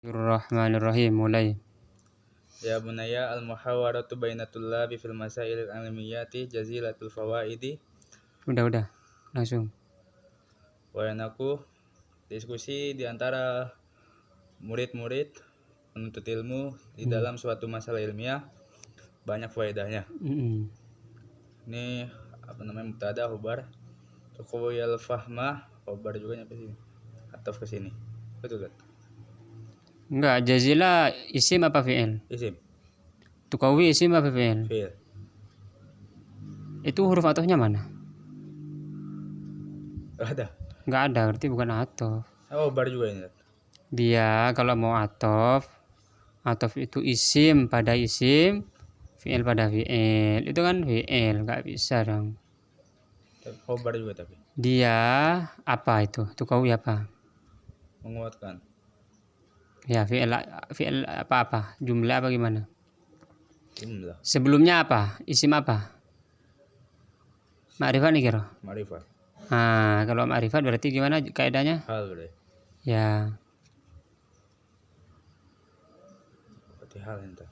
Bismillahirrahmanirrahim. Mulai. Ya bunaya al-muhawaratu bainatullabi fil masailil ilmiyati jazilatul fawaidi. Udah. Langsung. Wa yanaku diskusi di antara murid-murid penuntut ilmu di dalam suatu masalah ilmiah banyak faedahnya. Ini mubtada khabar. Tuqawiyal fahma khabar juga nyampe sini. Atau ke sini. Betul kan? Enggak, jazila isim apa fi'il? Isim. Tukawi isim apa fi'il? Fi'il. Itu huruf atofnya mana? Ada. Enggak ada, berarti bukan atof. Khabar juga ini. Dia kalau mau atof itu isim pada isim, fi'il pada fi'il. Itu kan fi'il, enggak bisa dong. Khabar juga tapi. Dia apa itu? Tukawi apa? Menguatkan. Ya, fi'il apa? Jumlah apa gimana? Jumlah. Sebelumnya apa? Isim apa? Ma'rifat nih kira. Ma'rifat. Nah, kalau ma'rifat berarti gimana kaidahnya? Hal berarti. Ya. Berarti hal ente.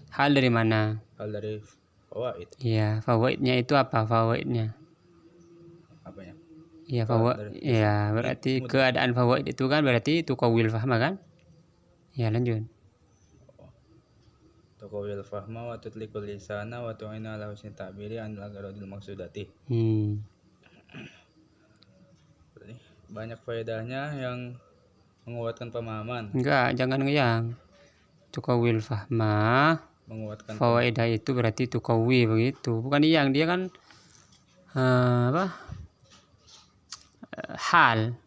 Hal dari mana? Hal dari fawaid. Ya, fawaidnya itu apa? Fawaidnya? Apanya? Ya, fawaid. Ya, berarti keadaan fawaid itu kan berarti itu qawil fahma kan? Ya, lanjut. Tuqawil fahma wa tutlikul lisana wa tu'ina ala husni ta'biri anil agharadil maksudati. Banyak faedahnya yang menguatkan pemahaman. Enggak, jangan ngeyang. Tuqawil fahma Menguatkan fawaidah itu berarti tuqawi begitu. Bukan yang dia kan hal.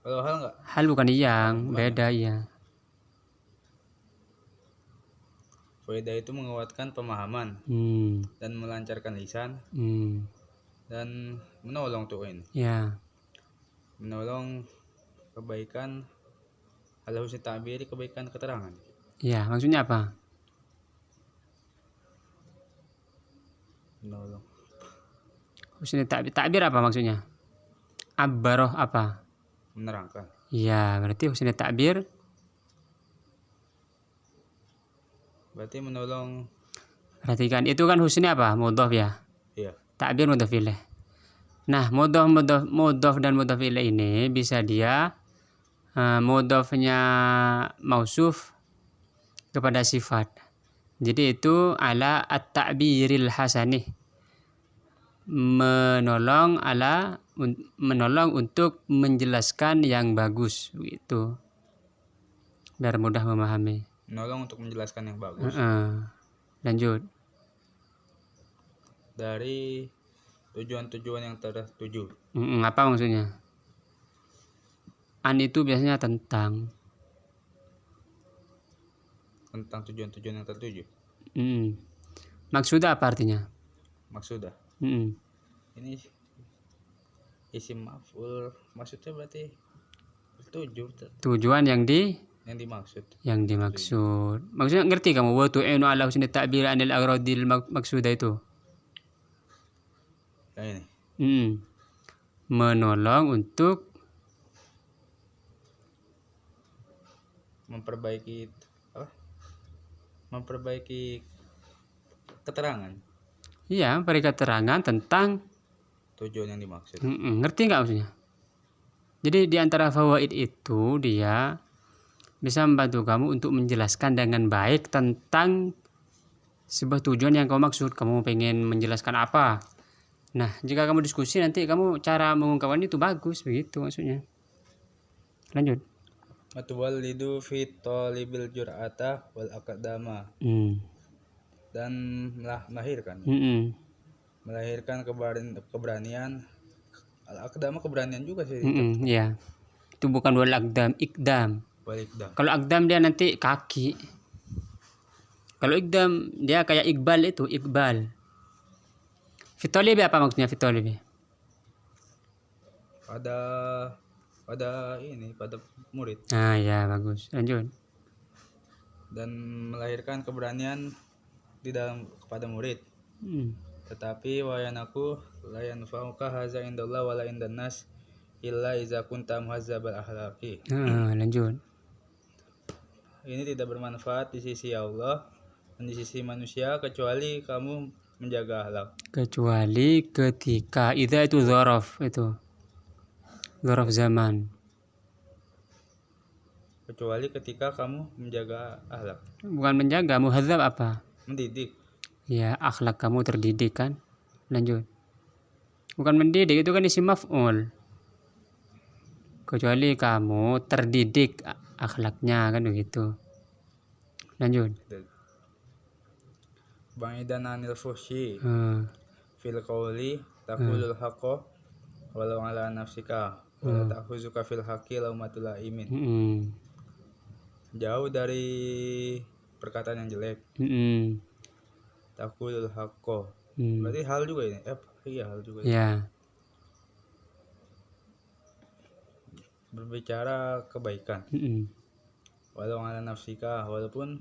Kalau hal enggak? Hal bukan yang, beda ya. Faedah itu menguatkan pemahaman dan melancarkan lisan dan menolong tu'in. Ya. Menolong kebaikan ala husni ta'biri, kebaikan keterangan. Ya, maksudnya apa? Menolong. Husni ta'bir apa maksudnya? Abbaroh apa? Menerangkan. Ya, berarti husni ta'bir berarti menolong. Perhatikan, itu kan husni apa? Mudhof ya? Iya. Ta'bir mudhof ilaih. Nah, mudhof dan mudhof ilaih ini bisa dia mudhofnya mausuf kepada sifat. Jadi itu ala at-ta'biril hasanih. Menolong untuk menjelaskan yang bagus gitu. Biar mudah memahami. Menolong untuk menjelaskan yang bagus. Lanjut. Dari tujuan-tujuan yang tertuju. Apa maksudnya? An itu biasanya tentang tujuan-tujuan yang tertuju. Maksudah apa artinya? Maksudah. Ini isim maf'ul, maksudnya berarti tujuan yang dimaksud. Maksudnya ngerti kamu wa tu'inu ala husni ta'bir anil agradil maksudah itu? Ya ini. Menolong untuk memperbaiki keterangan. Iya, memberi keterangan tentang tujuan yang dimaksud. Ngerti nggak maksudnya? Jadi di antara fawaid itu dia bisa membantu kamu untuk menjelaskan dengan baik tentang sebuah tujuan yang kamu maksud. Kamu pengen menjelaskan apa? Nah, jika kamu diskusi nanti kamu cara mengungkapkan itu bagus begitu maksudnya. Lanjut. Atwalidu fi talibil jur'ata wal aqdama. Dan melahirkan. Melahirkan keberanian. Al-aqdama keberanian juga sih. Ya. Itu bukan wal aqdam, ikdam. Kalau aqdam dia nanti kaki. Kalau ikdam dia kayak iqbal itu, iqbal. Fitolibi apa maksudnya fitolibi? Pada murid. Ya bagus. Lanjut. Dan melahirkan keberanian di dalam kepada murid. Tetapi wayanaku la yanfa'uka haza indallah wala indan nas illa iza kunta muhazzabal akhlaqi. Lanjut. ini tidak bermanfaat di sisi Allah dan di sisi manusia kecuali kamu menjaga akhlak. Kecuali ketika itu dzaraf, itu dzaraf zaman. Kecuali ketika kamu menjaga akhlak. Bukan menjaga, muhadzab apa? Mendidik. Ya, akhlak kamu terdidik kan. Lanjut. Bukan mendidik, itu kan isim maf'ul. Kecuali kamu terdidik akhlaknya kan begitu. Lanjut. Ba'idan anil fuhsyi Hmm. fil qawli taqulul haqqo walau ala nafsika wa ta'khuzuka fil haqqi laumatul laimin. Jauh dari perkataan yang jelek. Taqulul haqqo. Berarti hal juga ini. Iya, hal juga. Ya. Berbicara kebaikan. Walau ala nafsika, walaupun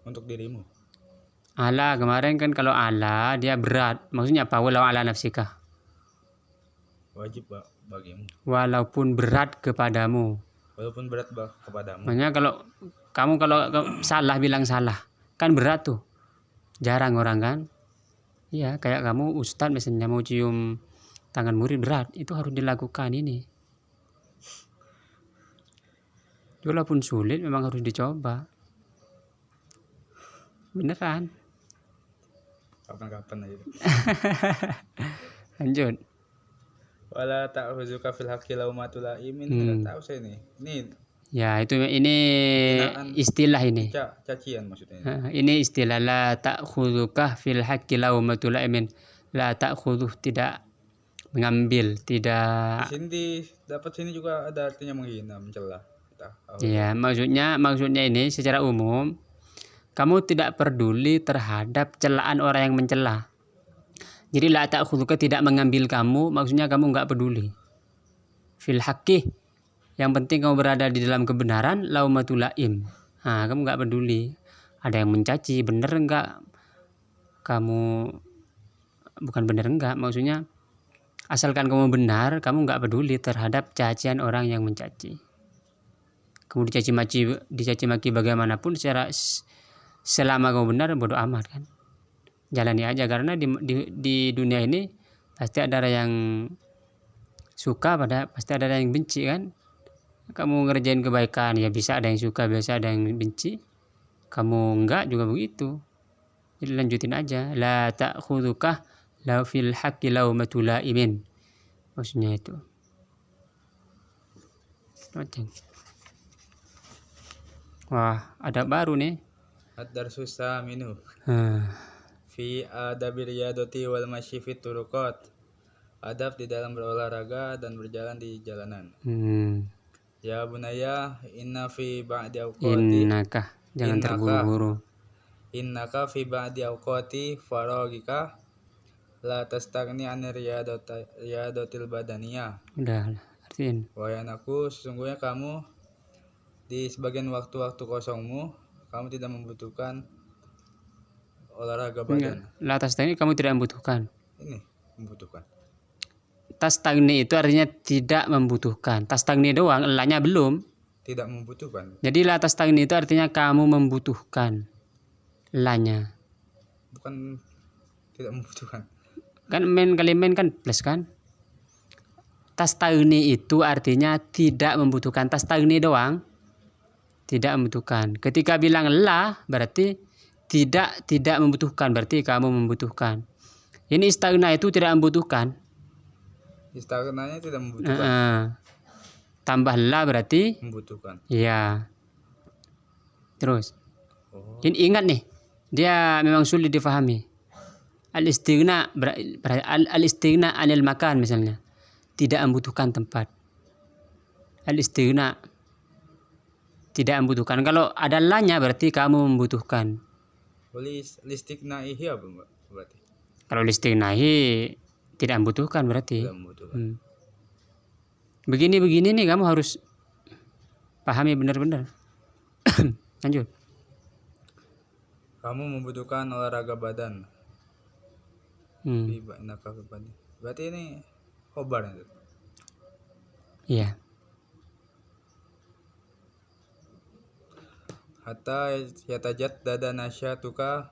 untuk dirimu. Ala kemarin kan kalau ala dia berat. Maksudnya apa? Walau ala nafsika. Wajib bagimu. Walaupun berat kepadamu. Walaupun berat kepadamu. Makanya kalau kamu salah bilang salah, kan berat tuh. Jarang orang kan. Iya, kayak kamu ustadz misalnya mau cium tangan murid berat, itu harus dilakukan ini. Walaupun sulit memang harus dicoba. Beneran. Kapan-kapan aja. Lanjut. Wala ta'khuzuka fil haqqi laumatul laimin. Enggak tahu saya ini. Ini ya, ini istilah ini. Cacian maksudnya. Ini istilah la ta'khuzuka fil haqqi laumatul laimin. La ta'khudhuh, tidak mengambil, tidak. Di sini dapat sini juga ada artinya menghina, mencela. Ya, maksudnya ini secara umum kamu tidak peduli terhadap celaan orang yang mencela. Jadi la ta'khudhuka tidak mengambil kamu, maksudnya kamu enggak peduli. Fil haqqi, yang penting kamu berada di dalam kebenaran, laumatul laim. Nah, kamu enggak peduli. Ada yang mencaci, bener enggak? Kamu bukan bener enggak, maksudnya asalkan kamu benar, kamu enggak peduli terhadap cacian orang yang mencaci. Kamu dicaci maki bagaimanapun selama kamu benar, bodoh amat kan. Jalani aja, karena di dunia ini pasti ada yang suka, pasti ada yang benci kan. Kamu ngerjain kebaikan ya bisa ada yang suka, biasa ada yang benci. Kamu enggak juga begitu. Jadi lanjutin aja. La ta'khudhuka la fil haqqi laumatul laimin. Maksudnya itu. Wah, ada baru nih. Ad-darsus saminu. Fi adabi riyadati wal masyi fit turuqat. Adab di dalam berolahraga dan berjalan di jalanan. Ya bunaya, inna fi ba'di awqati. Innaka, jangan terburu-buru. Innaka fi ba'di awqati faragika la tastagni an riyadatil badaniyah. Udah, artiin. Wahai anakku, sesungguhnya kamu di sebagian waktu-waktu kosongmu, kamu tidak membutuhkan olahraga badan. La tastagni, kamu tidak membutuhkan. Ini membutuhkan. Tastagni itu artinya tidak membutuhkan. Tastagni doang, elanya belum. Tidak membutuhkan. Jadi la tastagni itu artinya kamu membutuhkan. Elanya. Bukan tidak membutuhkan. Kan kali men kan plus kan. Tastagni itu artinya tidak membutuhkan. Tastagni doang tidak membutuhkan. Ketika bilang la berarti tidak membutuhkan, berarti kamu membutuhkan. Ini istagna itu tidak membutuhkan. Istagnanya tidak membutuhkan. Tambah la berarti membutuhkan. Iya. Terus. Ini ingat nih, dia memang sulit difahami. Al-istighna anil makan misalnya. Tidak membutuhkan tempat. Al-istighna tidak membutuhkan. Kalau ada lanya berarti kamu membutuhkan. Listighnahi apa berarti? Kalau listighnahi tidak membutuhkan berarti. Tidak membutuhkan. Begini nih kamu harus pahami benar-benar. Lanjut. Kamu membutuhkan olahraga badan. Berarti ini khobar. Iya. hatta yatajaddada nasyatuka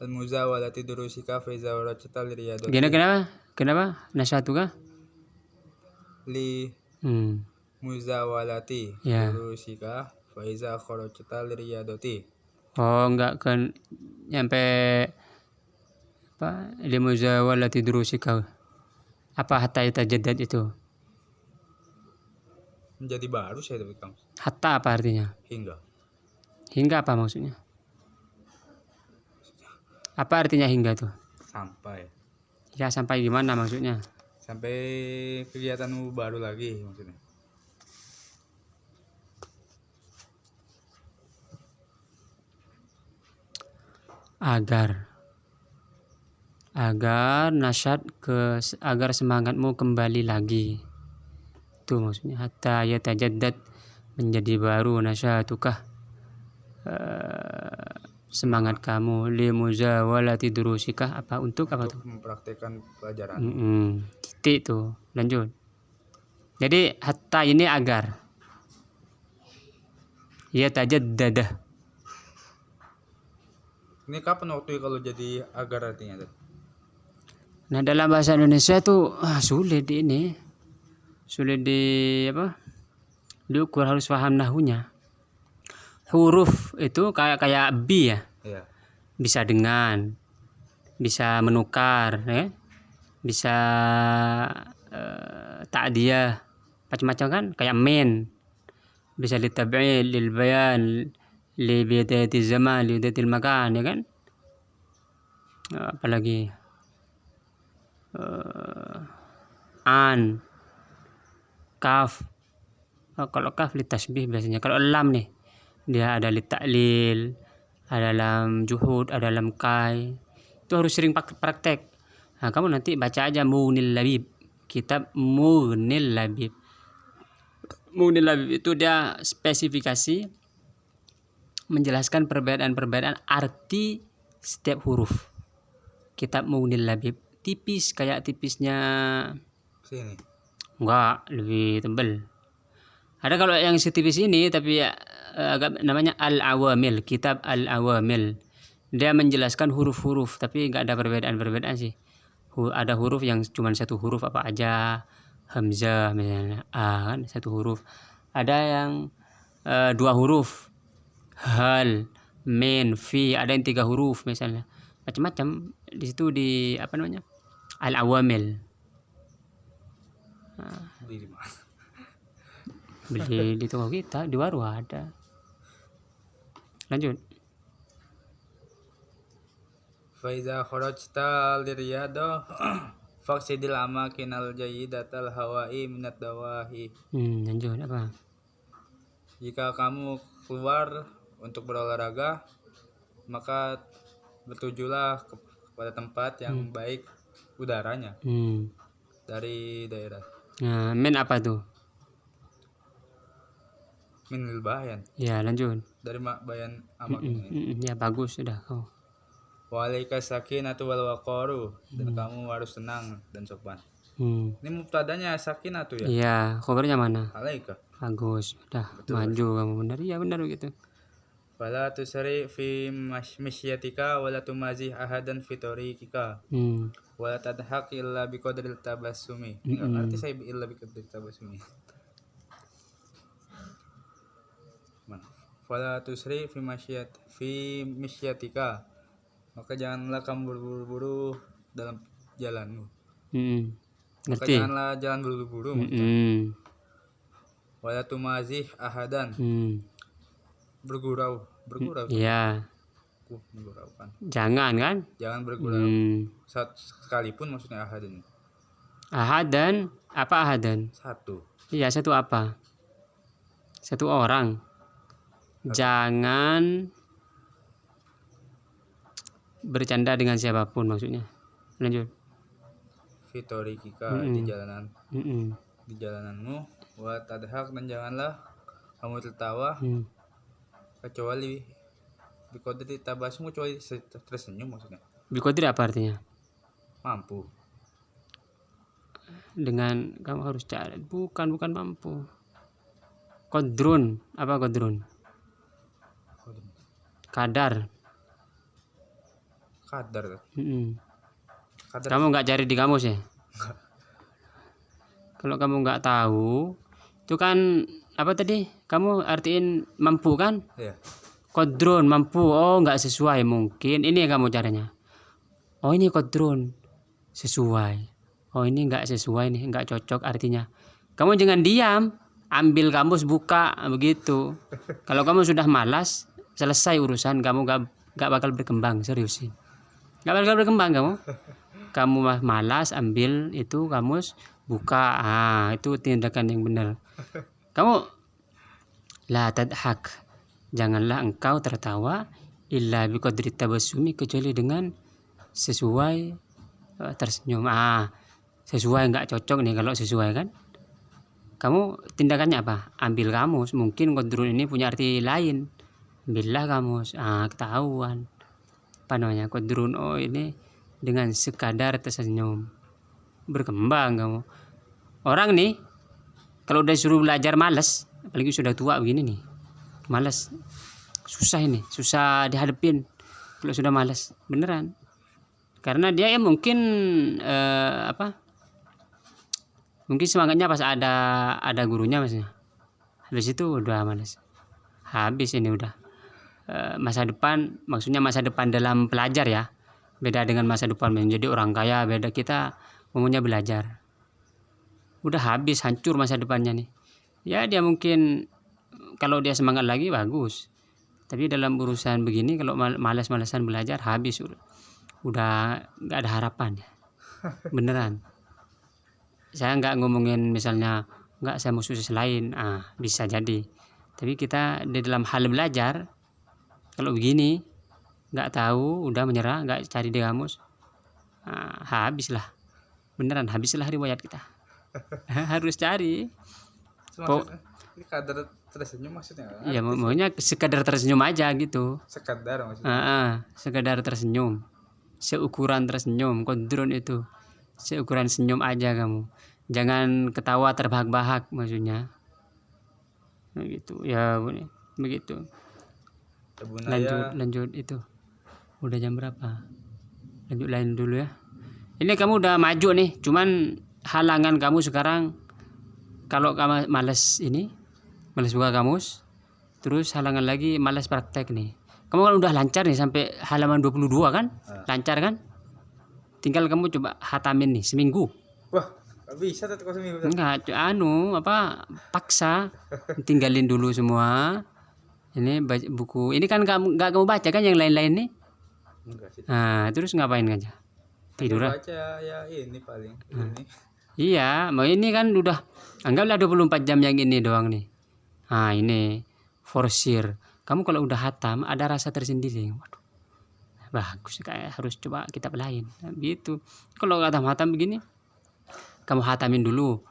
al-muzawalati durusika fa iza warajta liriyadati Kenapa? Nasyatuka? li Hmm. muzawalati Ya. durusika fa iza kharajta liriyadati. Oh, enggak kan nyampe apa? Limuzawalati durusika. Apa hatta yatajaddad itu? Menjadi baru saya tapi Kang. Hatta apa artinya? Hingga. Hingga apa maksudnya? Apa artinya hingga tuh? Sampai. Ya sampai gimana maksudnya? Sampai kegiatanmu baru lagi maksudnya. Agar nasyad agar semangatmu kembali lagi. Itu maksudnya hatta yatajaddad, menjadi baru nasyatuka, semangat kamu, limuzawalati durusika, apa untuk apa tuh? Mempraktekkan pelajaran. Titik tuh, lanjut. Jadi hatta ini agar yatajaddada. Ini kapan waktu kalau jadi agar artinya? Nah, dalam bahasa Indonesia tuh sulit diukur, harus paham nahunya. Huruf itu kayak bi ya. Iya. Bisa dengan, bisa menukar, ya. Bisa ta'diyah, macam-macam kan, kayak min. Bisa litab'il, lil bayan, li bidayati zaman, li bidayatil makan, ya kan? Apalagi an, kaf. Kalau kaf litasbih biasanya. Kalau lam nih, dia ada lita'lil, ada lam juhud, ada lam kai. Itu harus sering praktek. Nah, kamu nanti baca aja Mughnil Labib, kitab Mughnil Labib. Mughnil Labib itu dia spesifikasi menjelaskan perbedaan-perbedaan arti setiap huruf. Kitab Mughnil Labib tipis, kayak tipisnya Sini. enggak, lebih tebal. Ada kalau yang setipis ini tapi ya, agak namanya Al-Awamil, kitab Al-Awamil. Dia menjelaskan huruf-huruf tapi enggak ada perbedaan-perbedaan sih. Ada huruf yang cuma satu huruf apa aja, hamzah misalnya, a kan satu huruf. Ada yang 2 huruf, hal, min, fi, ada yang 3 huruf misalnya. Macam-macam di situ di apa namanya? Al-Awamil. Di mana? Beli di toko kita, di warung ada. Lanjut. Fa iza kharajta liriyada faqsidil amakinal jayyidatal hawa'i minad dawahi. Lanjut apa? Jika kamu keluar untuk berolahraga, maka bertujulah kepada tempat yang baik udaranya dari daerah. Nah, min apa tuh? Minil bayan. Ya, lanjut. Dari bayan amakin ini. Ya, bagus sudah kau. Wa alaika sakinatu wal waqaru, dan kamu harus tenang dan sopan. Ini mubtadanya sakinatu ya? Iya, khabarnya mana? Alaika. Bagus, udah maju kamu, benar. Iya, benar begitu. Fala tusari fi misyatika wala tumazih ahadan fi tariqika. Wala tadhaq illa biqadril tabassumi. Enggak arti saya illa biqadril tabassumi. Fala tusri fi misyatika, maka janganlah kamu berburu-buru dalam jalanmu. Maka Ngerti? janganlah jalan berburu-buru. Wala tumazih ahadan, bergurau. Iya. Bergurau kan. Jangan kan? Jangan bergurau. Sekalipun maksudnya ahadan. Ahadan, apa ahadan? Satu. Iya, satu apa? Satu orang. Jangan bercanda dengan siapapun maksudnya. Lanjut. Fitorikika, di jalanan, di jalananmu. Wa tadhak, dan janganlah kamu tertawa kecuali biqadri tabasum, kecuali tersenyum maksudnya. Biqadri apa artinya? Mampu. Dengan kamu harus cari, bukan mampu. Qadrun, apa qadrun? Kadar. Kadar. Kadar. Kamu nggak cari di kamus ya? Kalau kamu nggak tahu, itu kan apa tadi? Kamu artiin mampu kan? Iya. Kodron mampu. Oh nggak sesuai mungkin. Ini kamu caranya. Oh ini kodron sesuai. Oh ini nggak sesuai nih, nggak cocok artinya. Kamu jangan diam. Ambil kamus buka begitu. Kalau kamu sudah malas, selesai urusan, kamu nggak bakal berkembang, seriusin. Nggak bakal berkembang kamu. Kamu malas, ambil itu kamus buka. Itu tindakan yang benar. Kamu la tadhak, janganlah engkau tertawa illa biqadri tabassumi, kecuali dengan sesuai tersenyum. Sesuai nggak cocok nih kalau sesuai kan. Kamu tindakannya apa? Ambil kamus. Mungkin kodrun ini punya arti lain. Ambillah kamus. Ketahuan. Apa namanya? Kodrun. Oh ini dengan sekadar tersenyum. Berkembang kamu. Orang nih, kalau udah suruh belajar malas. Apalagi sudah tua begini nih. Malas. Susah ini. Susah dihadapin. Kalau sudah malas. Beneran. Karena dia ya mungkin mungkin semangatnya pas ada gurunya maksudnya. Habis itu udah malas. Habis ini udah. Masa depan, maksudnya masa depan dalam pelajar ya. Beda dengan masa depan menjadi orang kaya, beda. Kita umumnya belajar. Udah habis, hancur masa depannya nih. Ya dia mungkin kalau dia semangat lagi bagus. Tapi dalam urusan begini kalau malas-malasan belajar habis. Udah nggak ada harapan ya. Beneran. Saya nggak ngomongin misalnya nggak saya mau sukses lain, bisa jadi. Tapi kita di dalam hal belajar, kalau begini nggak tahu, udah menyerah, nggak cari di kamus, habislah. Beneran habislah riwayat kita. Harus cari. Ini kadar tersenyum maksudnya? Iya, maunya sekadar tersenyum aja gitu. Sekadar maksudnya? Sekadar tersenyum. Seukuran tersenyum, kodron itu. Seukuran senyum aja kamu. Jangan ketawa terbahak-bahak maksudnya. Begitu. Ya, begitu. Lanjut itu. Udah jam berapa? Lanjut lain dulu ya. Ini kamu udah maju nih, cuman halangan kamu sekarang kalau kamu malas buka kamus, terus halangan lagi malas praktek nih. Kamu kan udah lancar nih sampai halaman 22 kan? Lancar kan? Tinggal kamu coba hatamin nih seminggu. Wah, gak bisa tuh seminggu. Enggak, paksa. Tinggalin dulu semua. Ini buku. Ini kan nggak kamu baca kan yang lain-lain nih? Enggak sih. Terus ngapain aja? Tidur baca ya ini paling. Ini. Iya, mau ini kan udah anggaplah 24 jam yang ini doang nih. Ini forsir. Kamu kalau udah hatam ada rasa tersendiri. Waduh. Bagus, kayak harus coba kitab lain. Gitu. Kalau hatam begini, kamu hatamin dulu.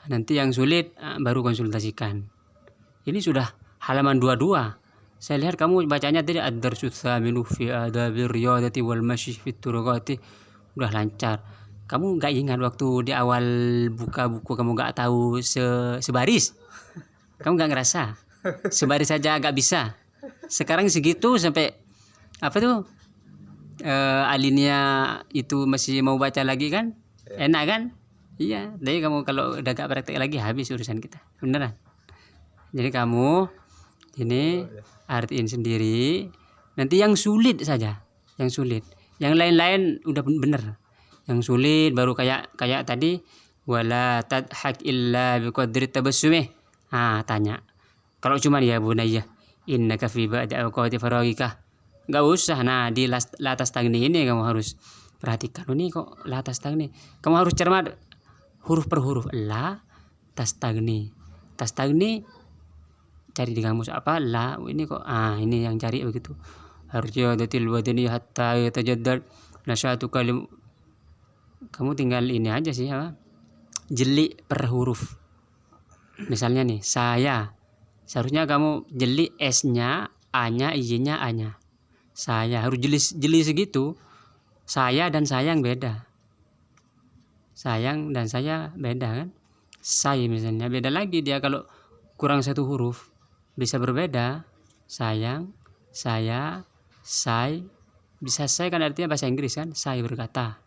Nanti yang sulit baru konsultasikan. Ini sudah halaman 22. Saya lihat kamu bacanya tadi ad-darsu tsaminu fi adabir riyadati wal masyi fit turuqati. Udah lancar. Kamu nggak ingat waktu di awal buka buku kamu nggak tahu sebaris? Kamu nggak ngerasa? Sebaris saja nggak bisa. Sekarang segitu sampai apa tuh? Alinea itu masih mau baca lagi kan? Enak kan? Iya. Jadi kamu kalau udah gak praktek lagi habis urusan kita. Beneran. Jadi kamu ini artiin sendiri. Nanti yang sulit saja, yang sulit. Yang lain-lain udah bener. Yang sulit baru kayak tadi wala tadhak illa biqadri tabassumi. Tanya. Kalau cuma ya bunayya innaka fi ba'di awqati faragika. Enggak usah. Di la tastagni ini kamu harus perhatikan. Ini kok la tastagni. Kamu harus cermat huruf per huruf. La tastagni. Tastagni cari di kamus apa? La ini kok ini yang cari begitu. Harjadatil wadani hatta yatajaddad nasyatu kalim. Kamu tinggal ini aja sih jeli per huruf. Misalnya nih, saya. Seharusnya kamu jeli S-nya, A-nya, I-nya, A-nya. Saya harus jeli segitu. Saya dan sayang beda. Sayang dan saya beda kan? Saya misalnya beda lagi dia kalau kurang satu huruf bisa berbeda. Sayang saya, saya, bisa saya kan artinya bahasa Inggris kan, saya berkata.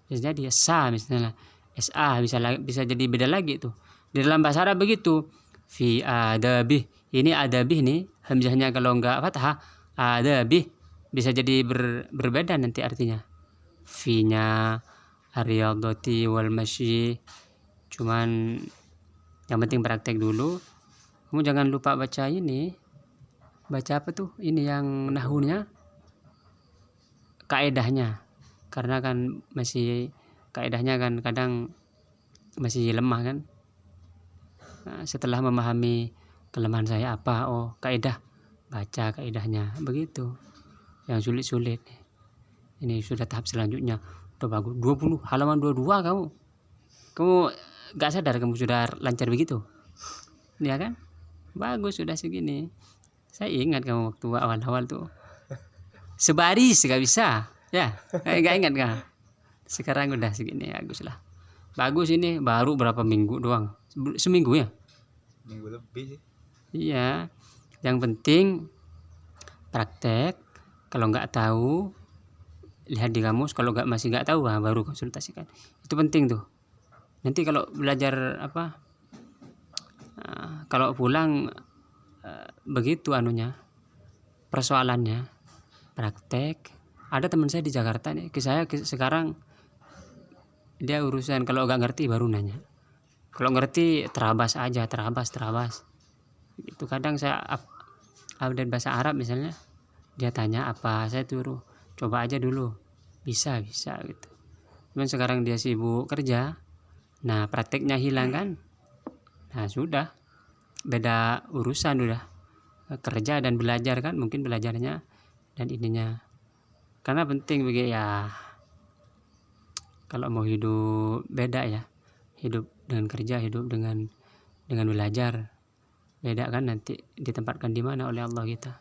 Bisa jadi sa misalnya, sa bisa jadi beda lagi tuh. Di dalam bahasa Arab begitu. Fi adabih. Ini adabih nih, hamzahnya kalau enggak fathah, adabih bisa jadi berbeda nanti artinya. Fi-nya ar-riyadhati wal masyi. Cuman yang penting praktek dulu. Kamu jangan lupa baca ini. Baca apa tuh? Ini yang nahunya, kaedahnya. Karena kan masih kaedahnya kan kadang masih lemah kan. Nah, setelah memahami kelemahan saya apa, oh kaedah, baca kaedahnya begitu. Yang sulit-sulit ini sudah tahap selanjutnya, udah bagus. 20 halaman 22 kamu gak sadar kamu sudah lancar begitu ya kan. Bagus sudah segini. Saya ingat kamu waktu awal-awal tuh sebaris gak bisa ya, gak ingat kah? Sekarang udah segini, bagus lah. Bagus ini baru berapa minggu doang, seminggu ya, minggu lebih sih. Iya, yang penting praktek. Kalau nggak tahu lihat di kamus, kalau masih nggak tahu baru konsultasikan. Itu penting tuh. Nanti kalau belajar apa, kalau pulang begitu anunya, persoalannya praktek. Ada teman saya di Jakarta nih, ke saya sekarang dia urusan kalau nggak ngerti baru nanya. Kalau ngerti terabas aja, terabas. Itu kadang saya update bahasa Arab misalnya, dia tanya apa, saya suruh coba aja dulu, bisa gitu. Cuman sekarang dia sibuk kerja, nah prakteknya hilang kan, nah sudah beda urusan udah, kerja dan belajar kan, mungkin belajarnya dan ininya. Karena penting begitu ya, kalau mau hidup beda ya, hidup dengan kerja, hidup dengan belajar beda kan, nanti ditempatkan di mana oleh Allah kita.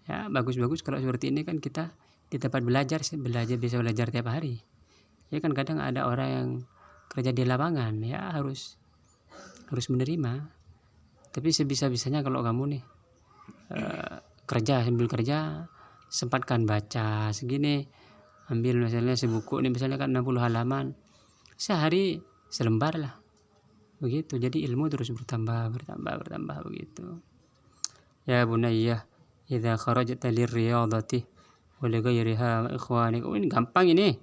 Ya bagus kalau seperti ini kan, kita di tempat belajar bisa belajar tiap hari. Ya kan kadang ada orang yang kerja di lapangan, ya harus menerima. Tapi sebisa-bisanya kalau kamu nih sambil kerja sempatkan baca segini, ambil misalnya sebuku nih, misalnya kan 60 halaman, sehari selembar lah begitu. Jadi ilmu terus bertambah begitu. Ya bunayya, idza kharajta lirriyadati wa li ghairiha ikhwanik. Ini gampang ini.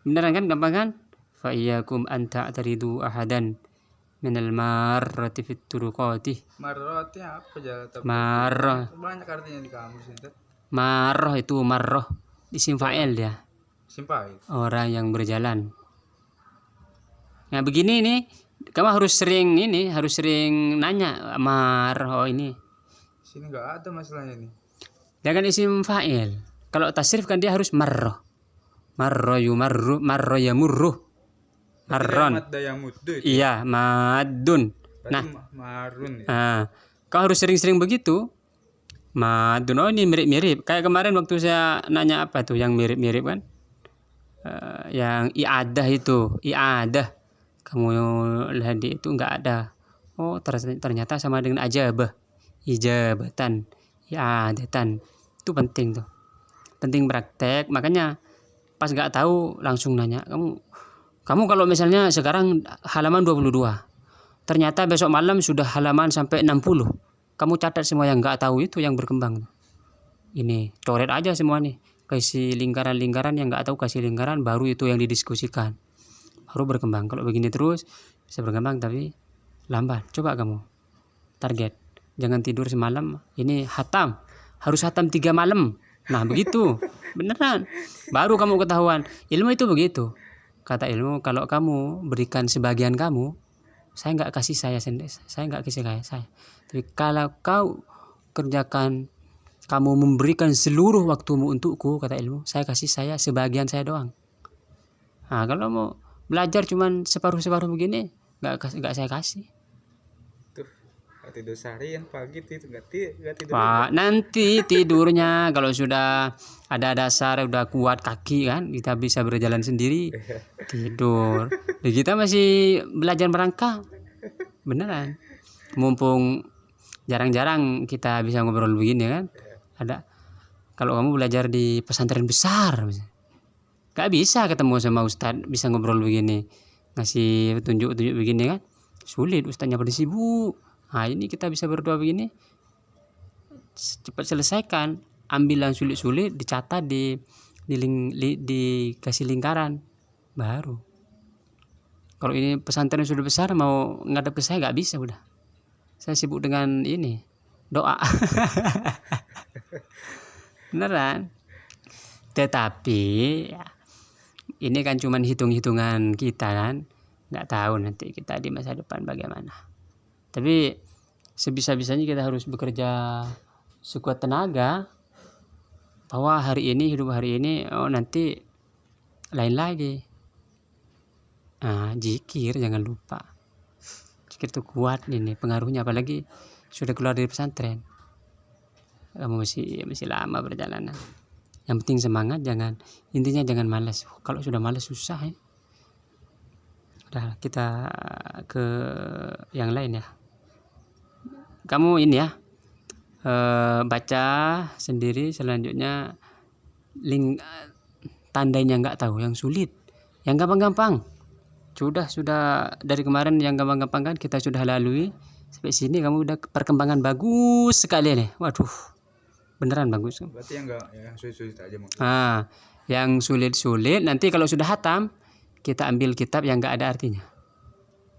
Beneran kan, gampang kan? Fa iyyakum an ta'taridu ahadan minal marrati fit turuqati. Marrotnya apa jalan? Marrah. Banyak artinya di kamus itu. Marrah itu marrah, isim fa'il dia. Simpai. Orang yang berjalan. Nah begini nih, kamu harus sering nanya marrah ini. Sini nggak ada masalahnya nih. Dia kan isim fa'il. Kalau tasrif kan dia harus marrah. Marrah yumarru, marrah yamurru. Marron. Iya, madun. Nah, marun ya. Nah, kau harus sering-sering begitu. Madun, oh ini mirip-mirip. Kayak kemarin waktu saya nanya apa tuh yang mirip-mirip kan? Yang i'adah itu, i'adah. Kamu lihat di itu nggak ada. Oh, ternyata sama dengan ajabah, ijabatan, i'adatan. Itu penting tuh. Penting praktek. Makanya pas nggak tahu langsung nanya. Kamu kalau misalnya sekarang halaman 22, ternyata besok malam sudah halaman sampai 60. Kamu catat semua yang nggak tahu itu, yang berkembang. Ini coret aja semua nih. Kasih lingkaran-lingkaran, yang nggak tahu kasih lingkaran, baru itu yang didiskusikan. Baru berkembang. Kalau begini terus bisa berkembang tapi lambat. Coba kamu target. Jangan tidur semalam. Ini hatam. Harus hatam 3 malam. Nah begitu. Beneran. Baru kamu ketahuan. Ilmu itu begitu. Kata ilmu, kalau kamu berikan sebagian kamu, saya nggak kasih saya sendiri, saya nggak kasih saya. Tapi kalau kau kerjakan, kamu memberikan seluruh waktumu untukku, kata ilmu, saya kasih saya sebagian saya doang. Nah kalau mau belajar cuman separuh begini, nggak saya kasih. Tuh, tidur seharian pagi itu nggak tidur. Pak, nanti tidurnya kalau sudah ada dasar, udah kuat kaki kan, kita bisa berjalan sendiri, tidur. Jadi kita masih belajar merangkak, beneran. Mumpung jarang-jarang kita bisa ngobrol begini kan, Ada, kalau kamu belajar di pesantren besar misalnya, gak bisa ketemu sama ustadz bisa ngobrol begini, ngasih petunjuk begini kan, sulit, ustadznya pada sibuk. Nah ini kita bisa berdoa begini, cepat selesaikan. Ambil yang sulit-sulit, dicatat dikasih lingkaran baru. Kalau ini pesantren sudah besar, mau ngadep ke saya gak bisa, udah saya sibuk dengan ini doa. Beneran. Tetapi ya, ini kan cuman hitung-hitungan kita kan, nggak tahu nanti kita di masa depan bagaimana. Tapi sebisa-bisanya kita harus bekerja sekuat tenaga, bahwa hari ini, hidup hari ini, nanti lain lagi. Zikir jangan lupa. Zikir itu kuat ini pengaruhnya, apalagi sudah keluar dari pesantren. Kamu masih lama perjalanan. Yang penting semangat, intinya jangan malas. Kalau sudah malas susah ya. Udah, kita ke yang lain ya. Kamu ini ya, baca sendiri selanjutnya tandanya nggak tahu, yang sulit, yang gampang-gampang. Sudah dari kemarin yang gampang-gampang kan kita sudah lalui. Sampai sini kamu udah perkembangan bagus sekali nih. Waduh, beneran bagus. Berarti yang sulit-sulit aja maksudnya. Yang sulit-sulit nanti kalau sudah hatam, kita ambil kitab yang nggak ada artinya.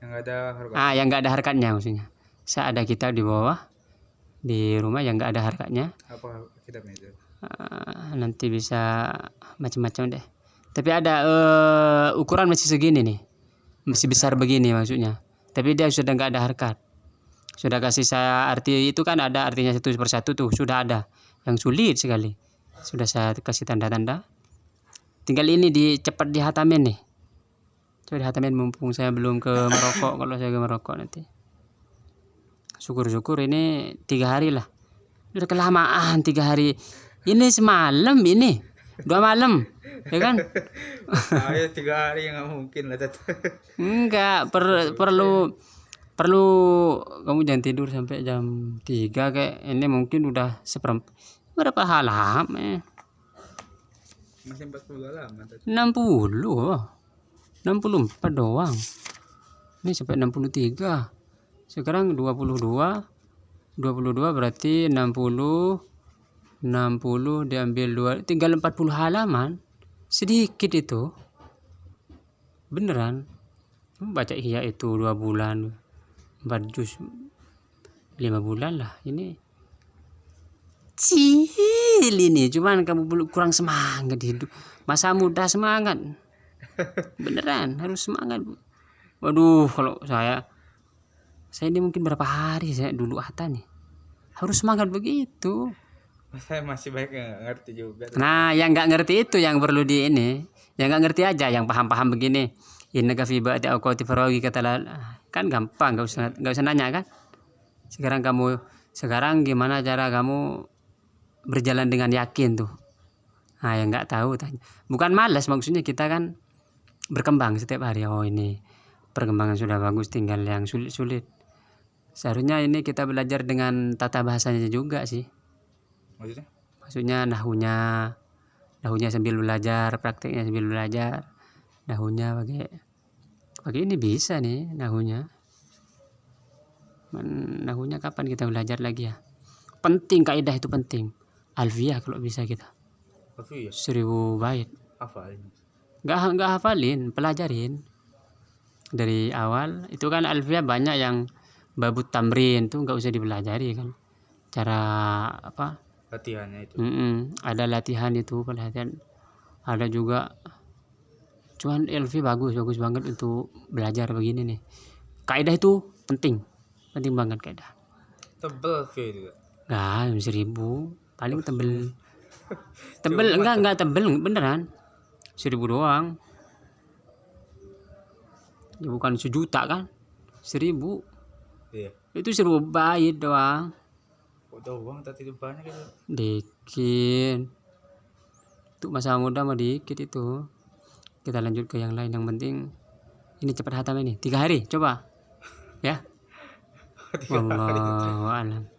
Yang nggak ada harkatnya. Yang nggak ada harkatnya maksudnya. Saya ada kitab di bawah di rumah yang nggak ada harkatnya. Apa kitabnya itu? Nanti bisa macam-macam deh. Tapi ada ukuran masih segini nih, masih besar begini maksudnya. Tapi dia sudah nggak ada harkat. Sudah kasih saya arti itu kan ada artinya satu persatu tuh, sudah ada. Yang sulit sekali sudah saya kasih tanda-tanda. Tinggal ini cepat dihatamin nih. Coba dihatamin mumpung saya belum ke merokok. Kalau saya ke merokok nanti, syukur-syukur ini 3 hari lah. Udah kelamaan 3 hari. Ini semalam ini 2 malam, ya kan? Ayo 3 hari nggak mungkin lah. Enggak, perlu kamu jangan tidur sampai jam 3 kayak ini, mungkin udah berapa halaman? Masih 40 halaman tadi. 64 doang. Ini sampai 63. Sekarang 22 berarti 60 diambil 2, tinggal 40 halaman. Sedikit itu. Beneran. Baca Ihya itu 2 bulan. 4 juz 5 bulan lah. Ini cil ini, cuman kamu kurang semangat hidup. Masa muda semangat. Beneran harus semangat. Waduh, kalau saya ini mungkin berapa hari saya dulu nih. Harus semangat begitu. Saya masih banyak yang nggak ngerti juga. Nah, yang nggak ngerti itu yang perlu yang nggak ngerti aja, yang paham-paham begini. Innaka fi ba'di awqati faraghi kan gampang, nggak usah nanya kan. Sekarang gimana cara kamu berjalan dengan yakin tuh? Nah, yang nggak tahu tanya. Bukan malas, maksudnya kita kan berkembang setiap hari. Oh, ini perkembangan sudah bagus, tinggal yang sulit-sulit. Seharusnya ini kita belajar dengan tata bahasanya juga sih. Maksudnya nahunya sambil belajar, prakteknya sambil belajar. Nahunya pakai ini bisa nih nahunya. Nahunya kapan kita belajar lagi ya? Penting, kaidah itu penting. Alfiyah kalau bisa kita. 1000 bait. Hafalin. Nggak hafalin, pelajarin dari awal. Itu kan alfiyah banyak yang babut tamrin tuh nggak usah dipelajari kan. Cara apa? Latihannya itu. Ada latihan itu, pelatihan. Ada juga. Cuman LV bagus banget untuk belajar begini nih. Kaidah itu penting banget kaidah. Tebel itu. Enggak, 1000 paling tebel. Enggak tebel beneran. 1000 doang. Ya bukan 1 juta kan? 1000. Iya. Itu 1000 bait doang. Doang tadi itu banyak itu. Dikit. Untuk masa muda mah dikit itu. Kita lanjut ke yang lain. Yang penting ini cepat hatam ini 3 hari coba ya. Wallahu a'lam.